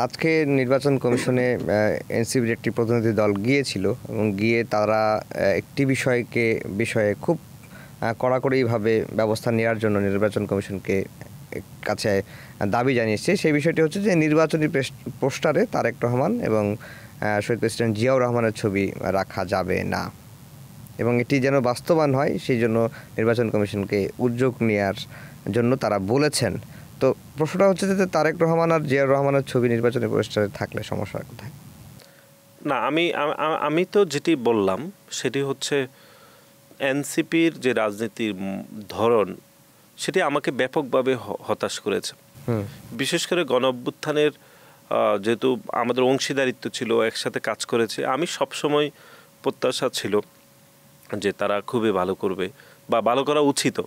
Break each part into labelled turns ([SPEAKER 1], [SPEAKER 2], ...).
[SPEAKER 1] আজকে নির্বাচন কমিশনে এনসিপির একটি প্রতিনিধি দল গিয়েছিল এবং গিয়ে তারা একটি বিষয়ে খুব কড়াকড়িভাবে ব্যবস্থা নেওয়ার জন্য নির্বাচন কমিশনকে কাছে দাবি জানিয়েছে। সেই বিষয়টি হচ্ছে যে নির্বাচনী পোস্টারে তারেক রহমান এবং শহীদ প্রেসিডেন্ট জিয়াউর রহমানের ছবি রাখা যাবে না এবং এটি যেন বাস্তবায়ন হয় সেই জন্য নির্বাচন কমিশনকে উদ্যোগ নেওয়ার জন্য তারা বলেছেন। তো প্রশ্নটা হচ্ছে যে তারেক রহমান আর জিয়াউর রহমানের ছবি নির্বাচনী পোস্টারে থাকলে সমস্যা কোথায়?
[SPEAKER 2] না, আমি তো যেটি বললাম সেটি হচ্ছে এনসিপির যে রাজনীতির ধরন সেটি আমাকে ব্যাপকভাবে হতাশ করেছে। বিশেষ করে গণ অভ্যুত্থানের যেহেতু আমাদের অংশীদারিত্ব ছিল, একসাথে কাজ করেছে, আমি সবসময় প্রত্যাশা ছিল যে তারা খুবই ভালো করবে বা ভালো করা উচিত।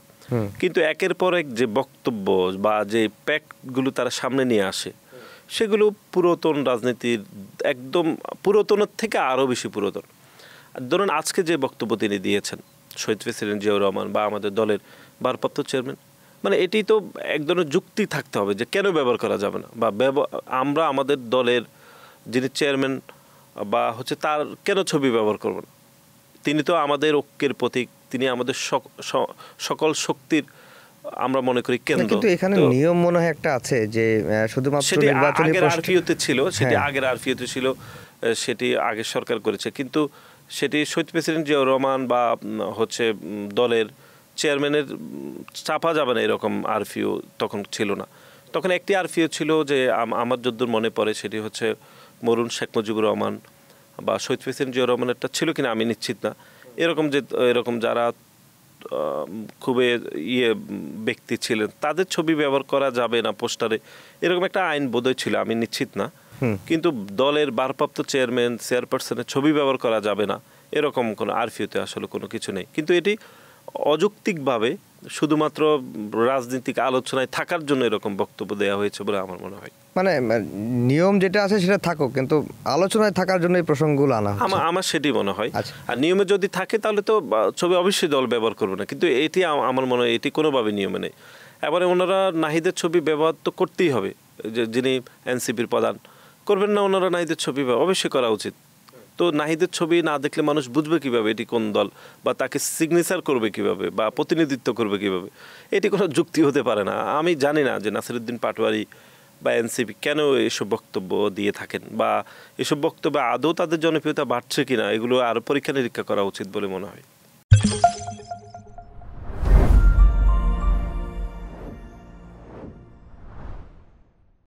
[SPEAKER 2] কিন্তু একের পর এক যে বক্তব্য বা যে প্যাক্টগুলো তারা সামনে নিয়ে আসে সেগুলো পুরাতন রাজনীতির একদম পুরাতনের থেকে আরও বেশি পুরাতন। ধরুন আজকে যে বক্তব্য তিনি দিয়েছেন শহীদ প্রেসিডেন্ট জিয়াউর রহমান বা আমাদের দলের ভারপ্রাপ্ত চেয়ারম্যান, মানে এটি তো এক ধরনের যুক্তি থাকতে হবে যে কেন ব্যবহার করা যাবে না, বা আমরা আমাদের দলের যিনি চেয়ারম্যান বা হচ্ছে তার কেন ছবি ব্যবহার করব না। তিনি তো আমাদের ঐক্যের প্রতীক, তিনি আমাদের সকল শক্তির আমরা মনে করি কেন্দ্র।
[SPEAKER 1] কিন্তু এখানে নিয়ম মনে হয় একটা আছে যে শুধুমাত্র নির্বাচনী
[SPEAKER 2] আগের আরপিওতে ছিল, সেটি আগের আরপিওতে ছিল, সেটি আগের সরকার করেছে, কিন্তু সেটি শহীদ প্রেসিডেন্ট জিয়াউর রহমান বা হচ্ছে দলের চেয়ারম্যানের চাপা যাবে না এরকম আরপিও তখন ছিল না। তখন একটি আরপিও ছিল যে আমার যদ্দূর মনে পড়ে সেটি হচ্ছে মরুন শেখ মুজিবুর রহমান বা শহীদ প্রেসিডেন্ট জিয়াউর রহমানেরটা ছিল কিনা আমি নিশ্চিত না, এরকম যারা খুবই ব্যক্তি ছিলেন তাদের ছবি ব্যবহার করা যাবে না পোস্টারে, এরকম একটা আইন বোধহয় ছিল, আমি নিশ্চিত না। কিন্তু দলের ভারপ্রাপ্ত চেয়ারপারসনের ছবি ব্যবহার করা যাবে না এরকম কোনো আরপিওতে আসলে কোনো কিছু নেই। কিন্তু এটি অযৌক্তিকভাবে শুধুমাত্র রাজনৈতিক আলোচনায় থাকার জন্য এরকম বক্তব্য দেওয়া হয়েছে বলে আমার মনে হয়।
[SPEAKER 1] মানে নিয়ম যেটা আছে সেটা থাকুক, কিন্তু আলোচনায় থাকার জন্য এই প্রসঙ্গগুলো আনা হচ্ছে,
[SPEAKER 2] আমার সেটি মনে হয়। আর নিয়মে যদি থাকে তাহলে তো ছবি অবশ্যই দল ব্যবহার করবে না, কিন্তু এটি আমার মনে হয় এটি কোনোভাবে নিয়মে নেই। এবারে ওনারা নাহিদের ছবি ব্যবহার তো করতেই হবে, যিনি এনসিপির প্রধান করবেন না, ওনারা নাহিদের ছবি অবশ্যই করা উচিত। তো নাহিদের ছবি না দেখলে মানুষ বুঝবে কিভাবে এটি কোন দল, বা তাকে সিগনেচার করবে কিভাবে বা প্রতিনিধিত্ব করবে কিভাবে? এটি কোনো যুক্তি হতে পারে না। আমি জানি না যে নাসিরউদ্দিন পাটোয়ারি বা এনসিপি কেন এসব বক্তব্য দিয়ে থাকেন, বা এসব বক্তব্য আদৌ তাদের জনপ্রিয়তা বাড়ছে কিনা, এগুলো আরও পরীক্ষা নিরীক্ষা করা উচিত বলে মনে হয়।